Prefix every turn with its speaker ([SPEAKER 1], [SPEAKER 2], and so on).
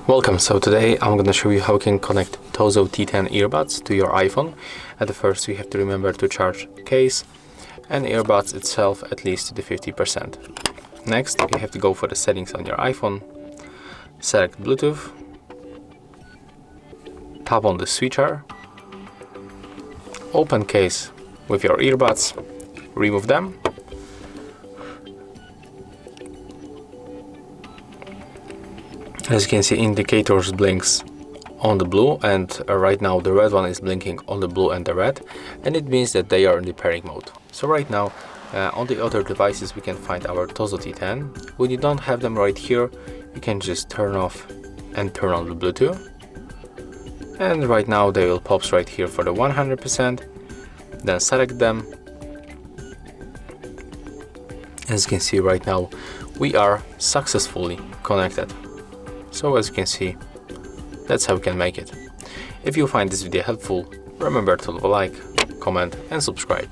[SPEAKER 1] Welcome. So today I'm going to show you how you can connect Tozo T10 earbuds to your iPhone. At first you have to remember to charge case and earbuds itself at least to the 50%. Next you have to go for the settings on your iPhone, select Bluetooth, tap on the switcher, open case with your earbuds, remove them, as you can see, indicators blinks on the blue, and right now the red one is blinking on the blue and the red, and it means that they are in the pairing mode. So right now on the other devices we can find our Tozo T10. When you don't have them right here, you can just turn off and turn on the Bluetooth, and right now they will pop right here for the 100%. Then select them. As you can see, right now we are successfully connected. So as you can see, that's how we can make it. If you find this video helpful, remember to leave a like, comment and subscribe.